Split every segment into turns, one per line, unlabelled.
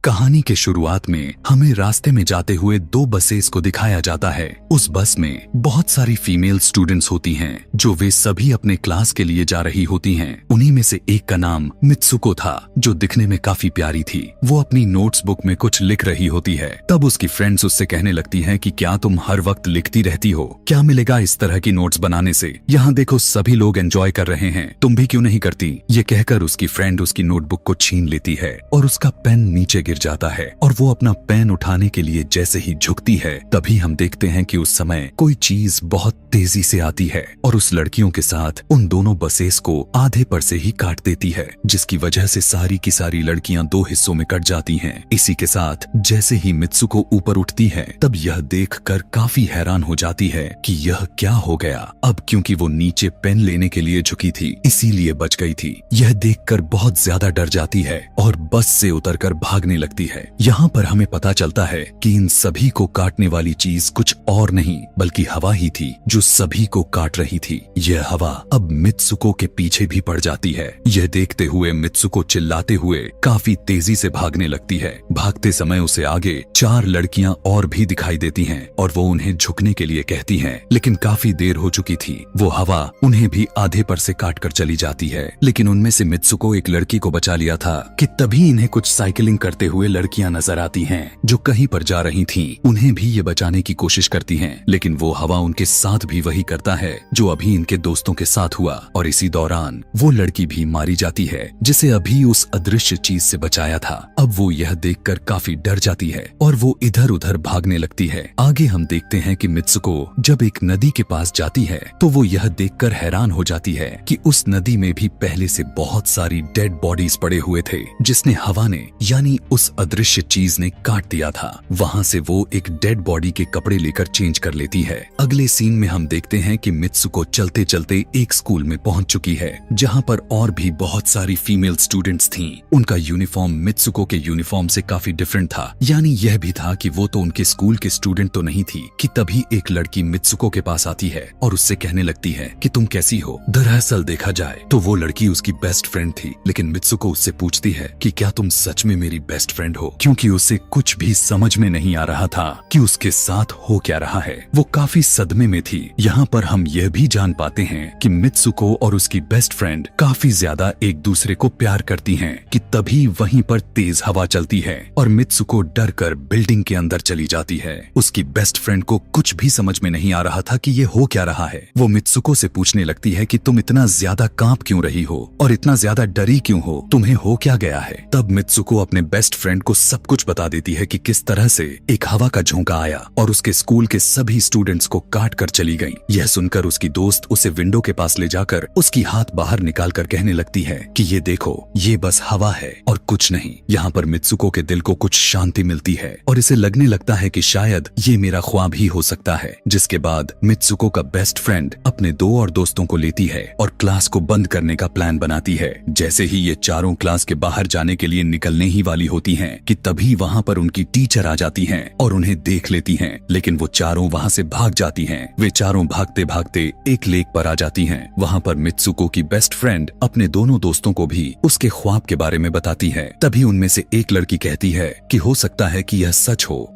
कहानी के शुरुआत में हमें रास्ते में जाते हुए दो बसेस को दिखाया जाता है। उस बस में बहुत सारी फीमेल स्टूडेंट्स होती हैं, जो वे सभी अपने क्लास के लिए जा रही होती हैं। उन्हीं में से एक का नाम मित्सुको था, जो दिखने में काफी प्यारी थी। वो अपनी नोट्स बुक में कुछ लिख रही होती है। तब उसकी फ्रेंड्स उससे कहने लगती हैं कि क्या तुम हर वक्त लिखती रहती हो? क्या मिलेगा इस तरह की नोट्स बनाने से? यहाँ देखो सभी लोग एंजॉय कर रहे हैं, तुम भी क्यों नहीं करती? ये कहकर उसकी फ्रेंड उसकी नोटबुक को छीन लेती है और उसका पेन नीचे गिर जाता है और वो अपना पेन उठाने के लिए जैसे ही झुकती है, तभी हम देखते हैं कि उस समय कोई चीज बहुत तेजी से आती है और उस लड़कियों के साथ उन दोनों बसेस को आधे पर से ही काट देती है, जिसकी वजह से सारी की सारी लड़कियां दो हिस्सों में कट जाती हैं। इसी के साथ जैसे ही मित्सुको ऊपर उठती है, तब यह देखकर काफी हैरान हो जाती है कि यह क्या हो गया। अब क्योंकि वो नीचे पेन लेने के लिए झुकी थी, इसीलिए बच गई थी। यह देखकर बहुत ज्यादा डर जाती है और बस से उतरकर भागने लगती है। यहाँ पर हमें पता चलता है कि इन सभी को काटने वाली चीज कुछ और नहीं बल्कि हवा ही थी, जो सभी को काट रही थी। यह हवा अब मित्सुको के पीछे भी पड़ जाती है। यह देखते हुए मित्सुको चिल्लाते हुए काफी तेजी से भागने लगती है। भागते समय उसे आगे चार लड़कियां और भी दिखाई देती हैं और वो उन्हें झुकने के लिए कहती हैं, लेकिन काफी देर हो चुकी थी। वो हवा उन्हें भी आधे पर से काट कर चली जाती है। लेकिन उनमें से मित्सुको एक लड़की को बचा लिया था कि तभी इन्हें कुछ साइकिलिंग करते हुए लड़कियां नजर आती हैं, जो कहीं पर जा रही थीं। उन्हें भी ये बचाने की कोशिश करती हैं, लेकिन वो हवा उनके साथ भी वही करता है जो अभी इनके दोस्तों के साथ हुआ और इसी दौरान वो लड़की भी मारी जाती है, जिसे अभी उस अदृश्य चीज से बचाया था। अब वो यह देखकर काफी डर जाती है और वो इधर उधर भागने लगती है। आगे हम देखते हैं कि मित्सुको जब एक नदी के पास जाती है, तो वो यह देखकर हैरान हो जाती है कि उस नदी में भी पहले से बहुत सारी डेड बॉडीज पड़े हुए थे, जिसने हवा ने यानी उस अदृश्य चीज ने काट दिया था। वहाँ से वो एक डेड बॉडी के कपड़े लेकर चेंज कर लेती है। अगले सीन में हम देखते हैं कि मित्सुको चलते चलते एक स्कूल में पहुंच चुकी है, जहाँ पर और भी बहुत सारी फीमेल स्टूडेंट्स थीं। उनका यूनिफॉर्म मित्सुको के यूनिफॉर्म से काफी डिफरेंट था, यानी यह भी था कि वो तो उनके स्कूल के स्टूडेंट तो नहीं थी कि तभी एक लड़की मित्सुको के पास आती है और उससे कहने लगती है कि तुम कैसी हो। दरअसल देखा जाए तो वो लड़की उसकी बेस्ट फ्रेंड थी, लेकिन मित्सुको उससे पूछती है कि क्या तुम सच में मेरी बेस्ट फ्रेंड हो, क्योंकि उसे कुछ भी समझ में नहीं आ रहा था कि उसके साथ हो क्या रहा है। वो काफी सदमे में थी। यहाँ पर हम यह भी जान पाते हैं कि मित्सुको और उसकी बेस्ट फ्रेंड काफी ज्यादा एक दूसरे को प्यार करती हैं कि तभी वहीं पर तेज हवा चलती है और मित्सुको डर कर बिल्डिंग के अंदर चली जाती है। उसकी बेस्ट फ्रेंड को कुछ भी समझ में नहीं आ रहा था कि ये हो क्या रहा है। वो मित्सुको से पूछने लगती है कि तुम इतना ज्यादा कांप क्यों रही हो और इतना ज्यादा डरी क्यों हो, तुम्हें हो क्या गया है। तब मित्सुको अपने बेस्ट फ्रेंड को सब कुछ बता देती है कि किस तरह से एक हवा का झोंका आया और उसके स्कूल के सभी स्टूडेंट्स को काट कर चली गई। यह सुनकर उसकी दोस्त उसे विंडो के पास ले जाकर उसकी हाथ बाहर निकाल कर कहने लगती है कि ये देखो, ये बस हवा है और कुछ नहीं। यहाँ पर मित्सुको के दिल को कुछ शांति मिलती है और इसे लगने लगता है कि शायद ये मेरा ख्वाब ही हो सकता है। जिसके बाद मित्सुको का बेस्ट फ्रेंड अपने दो और दोस्तों को लेती है और क्लास को बंद करने का प्लान बनाती है। जैसे ही ये चारों क्लास के बाहर जाने के लिए निकलने ही वाली होती हैं कि तभी वहाँ पर उनकी टीचर आ जाती हैं और उन्हें देख लेती हैं, लेकिन वो चारों वहाँ से भाग जाती हैं। वे चारों भागते भागते एक लेक पर आ जाती हैं। वहाँ पर मित्सुको की बेस्ट फ्रेंड अपने दोनों दोस्तों को भी उसके ख्वाब के बारे में बताती है। तभी उनमें से एक लड़की कहती है कि हो सकता है कि यह सच हो,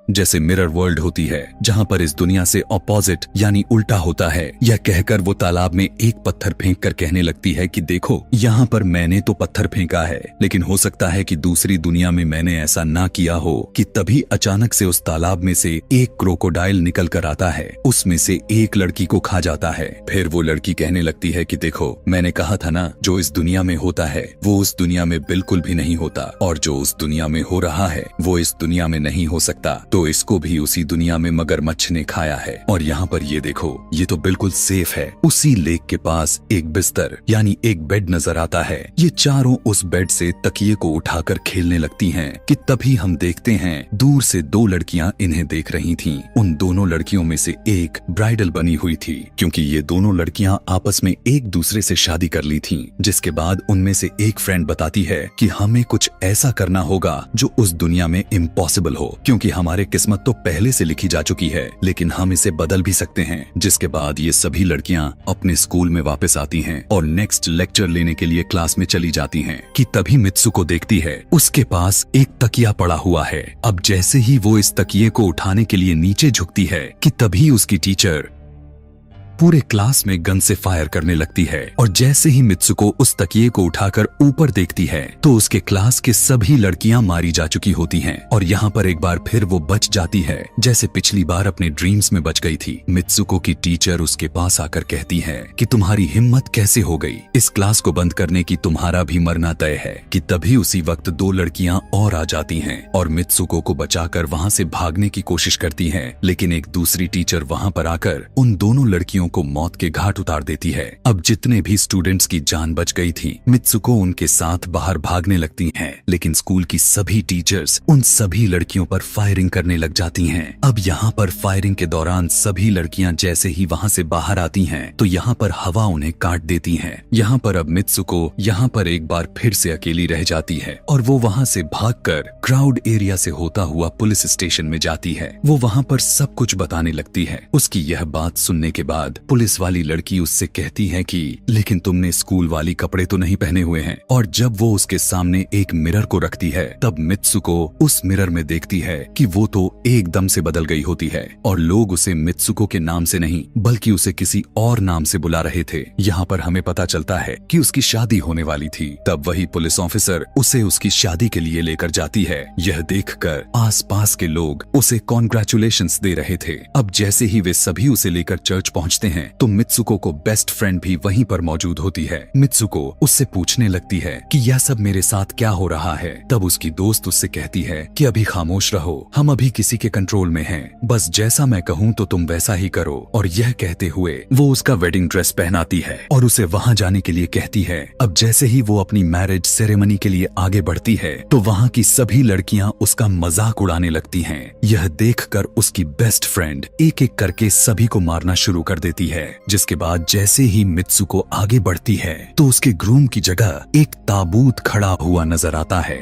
जैसे मिरर वर्ल्ड होती है जहाँ पर इस दुनिया से ऑपोजिट यानी उल्टा होता है। यह कहकर वो तालाब में एक पत्थर फेंक कर कहने लगती है कि देखो, यहाँ पर मैंने तो पत्थर फेंका है, लेकिन हो सकता है कि दूसरी दुनिया में मैंने ऐसा ना किया हो। कि तभी अचानक से उस तालाब में से एक क्रोकोडाइल निकल कर आता है, उसमें से एक लड़की को खा जाता है। फिर वो लड़की कहने लगती है कि देखो, मैंने कहा था ना, जो इस दुनिया में होता है वो उस दुनिया में बिल्कुल भी नहीं होता, और जो उस दुनिया में हो रहा है वो इस दुनिया में नहीं हो सकता। तो इसको भी उसी दुनिया में मगरमच्छ ने खाया है। और यहाँ पर ये देखो, ये तो बिल्कुल सेफ है। उसी लेक के पास एक बिस्तर यानी एक बेड नजर आता है। ये चारों उस बेड से तकिए को उठाकर खेलने लगती हैं कि तभी हम देखते हैं दूर से दो लड़कियां इन्हें देख रही थीं। उन दोनों लड़कियों में से एक ब्राइडल बनी हुई थी, क्योंकि ये दोनों लड़कियां आपस में एक दूसरे से शादी कर ली थीं। जिसके बाद उनमें से एक फ्रेंड बताती है कि हमें कुछ ऐसा करना होगा जो उस दुनिया में इम्पॉसिबल हो, क्योंकि हमारे हमारे किस्मत तो पहले से लिखी जा चुकी है, लेकिन हम इसे बदल भी सकते हैं। जिसके बाद ये सभी लड़कियां अपने स्कूल में वापस आती हैं और नेक्स्ट लेक्चर लेने के लिए क्लास में चली जाती हैं कि तभी मित्सुको देखती है उसके पास एक तकिया पड़ा हुआ है। अब जैसे ही वो इस तकिए को उठाने के लिए नीचे झुकती है कि तभी उसकी टीचर पूरे क्लास में गन से फायर करने लगती है और जैसे ही मित्सुको उस तकिए को उठाकर ऊपर देखती है तो उसके क्लास के सभी लड़कियां मारी जा चुकी होती हैं और यहाँ पर एक बार फिर वो बच जाती है जैसे पिछली बार अपने ड्रीम्स में बच गई थी। मित्सुको की टीचर उसके पास आकर कहती है कि तुम्हारी हिम्मत कैसे हो गई, इस क्लास को बंद करने की, तुम्हारा भी मरना तय है। कि तभी उसी वक्त दो लड़कियां और आ जाती हैं और मित्सुको को बचाकर वहाँ से भागने की कोशिश करती है, लेकिन एक दूसरी टीचर वहाँ पर आकर उन दोनों लड़कियों को मौत के घाट उतार देती है। अब जितने भी स्टूडेंट्स की जान बच गई थी, मित्सुको उनके साथ बाहर भागने लगती हैं, लेकिन स्कूल की सभी टीचर्स उन सभी लड़कियों पर फायरिंग करने लग जाती हैं। अब यहाँ पर फायरिंग के दौरान सभी लड़कियां जैसे ही वहाँ से बाहर आती हैं, तो यहाँ पर हवा उन्हें काट देती है। यहाँ पर अब मित्सुको यहाँ पर एक बार फिर से अकेली रह जाती है और वो वहाँ से भागकर क्राउड एरिया से होता हुआ पुलिस स्टेशन में जाती है। वो वहाँ पर सब कुछ बताने लगती है। उसकी यह बात सुनने के बाद पुलिस वाली लड़की उससे कहती है कि लेकिन तुमने स्कूल वाली कपड़े तो नहीं पहने हुए हैं। और जब वो उसके सामने एक मिरर को रखती है तब मित्सुको उस मिरर में देखती है कि वो तो एकदम से बदल गई होती है और लोग उसे मित्सुको के नाम से नहीं बल्कि उसे किसी और नाम से बुला रहे थे। यहाँ पर हमें पता चलता है कि उसकी शादी होने वाली थी। तब वही पुलिस ऑफिसर उसे उसकी शादी के लिए लेकर जाती है। यह देखकर आसपास के लोग उसे कॉन्ग्रेचुलेशंस दे रहे थे। अब जैसे ही वे सभी उसे लेकर चर्च पहुंचते हैं तो मित्सुको को बेस्ट फ्रेंड भी वहीं पर मौजूद होती है। मित्सुको उससे पूछने लगती है कि यह सब मेरे साथ क्या हो रहा है। तब उसकी दोस्त उससे कहती है कि अभी खामोश रहो, हम अभी किसी के कंट्रोल में हैं, बस जैसा मैं कहूँ तो तुम वैसा ही करो। और यह कहते हुए वो उसका वेडिंग ड्रेस पहनाती है और उसे वहाँ जाने के लिए कहती है। अब जैसे ही वो अपनी मैरिज सेरेमनी के लिए आगे बढ़ती है तो वहाँ की सभी लड़कियाँ उसका मजाक उड़ाने लगती हैं। यह देखकर उसकी बेस्ट फ्रेंड एक एक करके सभी को मारना शुरू कर देती है। जिसके बाद जैसे ही मित्सुको आगे बढ़ती है तो उसके ग्रूम की जगह एक ताबूत खड़ा हुआ नजर आता है।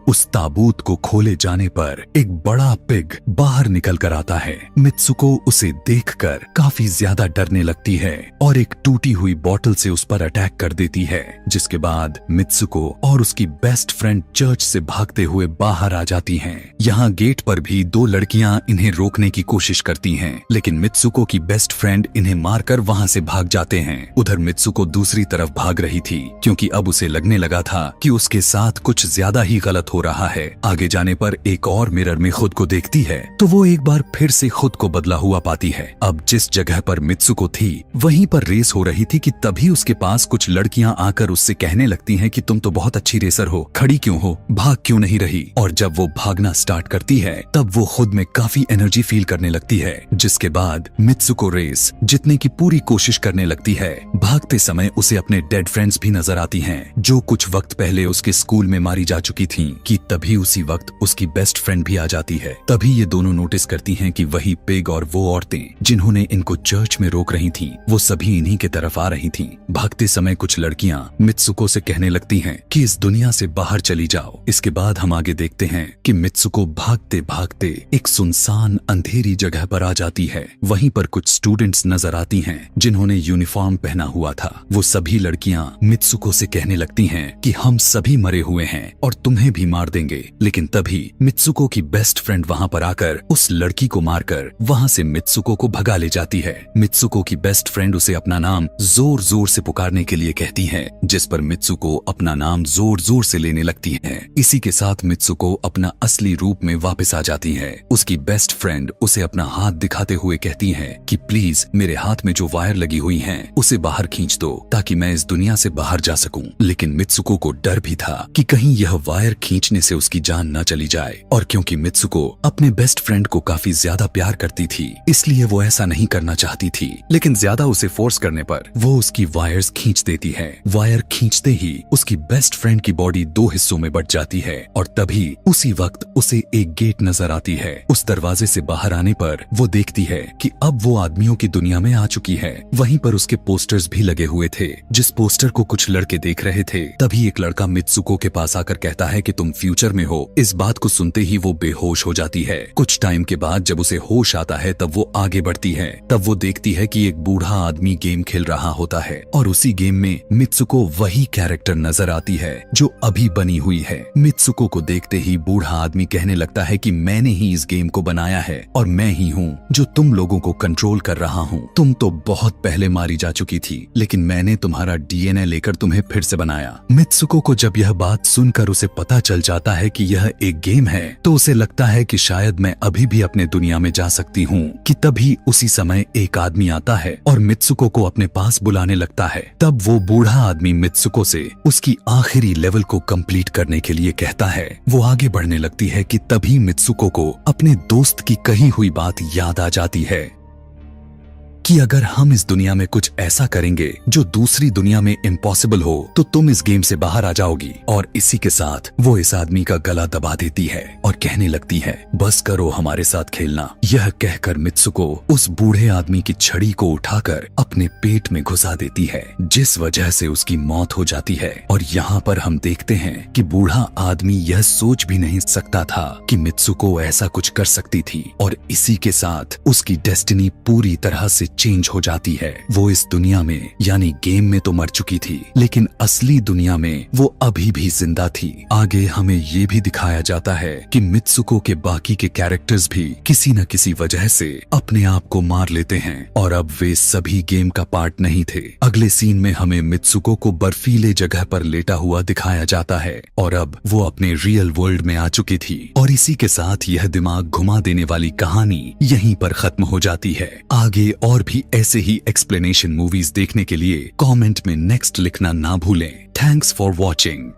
उस ताबूत को खोले जाने पर एक बड़ा पिग बाहर निकल कर आता है। मित्सुको उसे देखकर काफी ज्यादा डरने लगती है और एक टूटी हुई बोतल से उस पर अटैक कर देती है। जिसके बाद मित्सुको और उसकी बेस्ट फ्रेंड चर्च से भागते हुए बाहर आ जाती हैं। यहाँ गेट पर भी दो लड़कियां इन्हें रोकने की कोशिश करती हैं, लेकिन मित्सुको की बेस्ट फ्रेंड इन्हें मारकर वहाँ से भाग जाते हैं। उधर मित्सुको दूसरी तरफ भाग रही थी क्योंकि अब उसे लगने लगा था कि उसके साथ कुछ ज्यादा ही गलत हो रहा है। आगे जाने पर एक और मिरर में खुद को देखती है तो वो एक बार फिर से खुद को बदला हुआ पाती है। अब जिस जगह पर मित्सुको थी वहीं पर रेस हो रही थी कि तभी उसके पास कुछ लड़कियां आकर उससे कहने लगती हैं कि तुम तो बहुत अच्छी रेसर हो, खड़ी क्यों हो, भाग क्यों नहीं रही। और जब वो भागना स्टार्ट करती है तब वो खुद में काफी एनर्जी फील करने लगती है। जिसके बाद मित्सुको रेस जीतने की पूरी कोशिश करने लगती है। भागते समय उसे अपने डेड फ्रेंड्स भी नजर आती हैं जो कुछ वक्त पहले उसके स्कूल में मारी जा चुकी थी। कि तभी उसी वक्त उसकी बेस्ट फ्रेंड भी आ जाती है। तभी ये दोनों नोटिस करती हैं कि वही पिग और वो औरतें जिन्होंने इनको चर्च में रोक रही थीं, वो सभी इन्हीं के तरफ आ रही थीं। भागते समय कुछ लड़कियां मित्सुको से कहने लगती हैं कि इस दुनिया से बाहर चली जाओ। इसके बाद हम आगे देखते हैं कि मित्सुको भागते भागते एक सुनसान अंधेरी जगह पर आ जाती है। वहीं पर कुछ स्टूडेंट्स नजर आती हैं जिन्होंने यूनिफॉर्म पहना हुआ था। वो सभी लड़कियां मित्सुको से कहने लगती हैं कि हम सभी मरे हुए हैं और तुम्हें भी मार देंगे। लेकिन तभी मित्सुको की बेस्ट फ्रेंड वहाँ पर आकर उस लड़की को मारकर वहाँ से मित्सुको को भगा ले जाती है। मित्सुको की बेस्ट फ्रेंड उसे अपना नाम जोर जोर से पुकारने के लिए कहती है, जिस पर मित्सुको अपना नाम जोर जोर से लेने लगती है। इसी के साथ मित्सुको अपना असली रूप में वापस आ जाती है। उसकी बेस्ट फ्रेंड उसे अपना हाथ दिखाते हुए कहती है कि प्लीज मेरे हाथ में जो वायर लगी हुई है उसे बाहर खींच दो ताकि मैं इस दुनिया से बाहर जा सकूं। लेकिन मित्सुको को डर भी था कि कहीं यह वायर खींचने से उसकी जान न चली जाए। और क्योंकि मित्सुको अपने बेस्ट फ्रेंड को काफी ज्यादा प्यार करती थी इसलिए वो ऐसा नहीं करना चाहती थी, लेकिन ज्यादा उसे फोर्स करने पर वो उसकी वायर्स खींच देती है। वायर खींचते ही उसकी बेस्ट फ्रेंड की बॉडी दो हिस्सों में बट जाती है और तभी उसी वक्त उसे एक गेट नजर आती है। उस दरवाजे से बाहर आने पर वो देखती है कि अब वो आदमियों की दुनिया में आ चुकी है। वहीं पर उसके पोस्टर्स भी लगे हुए थे। जिस पोस्टर को कुछ लड़के देख रहे थे तभी एक लड़का मित्सुको के पास आकर कहता है कि तुम तुम फ्यूचर में हो। इस बात को सुनते ही वो बेहोश हो जाती है। कुछ टाइम के बाद जब उसे होश आता है तब वो आगे बढ़ती है। तब वो देखती है कि एक बूढ़ा आदमी गेम खेल रहा होता है और उसी गेम में मित्सुको वही कैरेक्टर नजर आती है जो अभी बनी हुई है। मित्सुको को देखते ही बूढ़ा आदमी कहने लगता है कि मैंने ही इस गेम को बनाया है और मैं ही हूँ जो तुम लोगों को कंट्रोल कर रहा हूँ। तुम तो बहुत पहले मारी जा चुकी थी, लेकिन मैंने तुम्हारा डीएनए लेकर तुम्हें फिर से बनाया। मित्सुको को जब यह बात सुनकर उसे पता चल जाता है कि यह एक गेम है तो उसे लगता है कि शायद मैं अभी भी अपने दुनिया में जा सकती हूँ कि तभी उसी समय एक आदमी आता है और मित्सुको को अपने पास बुलाने लगता है। तब वो बूढ़ा आदमी मित्सुको से उसकी आखिरी लेवल को कंप्लीट करने के लिए कहता है। वो आगे बढ़ने लगती है कि तभी मित्सुको को अपने दोस्त की कही हुई बात याद आ जाती है कि अगर हम इस दुनिया में कुछ ऐसा करेंगे जो दूसरी दुनिया में इम्पॉसिबल हो तो तुम इस गेम से बाहर आ जाओगी। और इसी के साथ वो इस आदमी का गला दबा देती है और कहने लगती है बस करो हमारे साथ खेलना। यह कहकर मित्सुको उस बूढ़े आदमी की छड़ी को उठाकर अपने पेट में घुसा देती है, जिस वजह से उसकी मौत हो जाती है। और यहाँ पर हम देखते हैं कि बूढ़ा आदमी यह सोच भी नहीं सकता था कि मित्सुको ऐसा कुछ कर सकती थी और इसी के साथ उसकी डेस्टिनी पूरी तरह से चेंज हो जाती है। वो इस दुनिया में यानी गेम में तो मर चुकी थी, लेकिन असली दुनिया में वो अभी भी जिंदा थी। आगे हमें ये भी दिखाया जाता है कि मित्सुको के बाकी के कैरेक्टर्स भी किसी न किसी वजह से अपने आप को मार लेते हैं और अब वे सभी गेम का पार्ट नहीं थे। अगले सीन में हमें मित्सुको को बर्फीले जगह पर लेटा हुआ दिखाया जाता है और अब वो अपने रियल वर्ल्ड में आ चुकी थी। और इसी के साथ यह दिमाग घुमा देने वाली कहानी यहीं पर खत्म हो जाती है। आगे और भी ऐसे ही एक्सप्लेनेशन मूवीज देखने के लिए कमेंट में नेक्स्ट लिखना ना भूलें। Thanks for watching.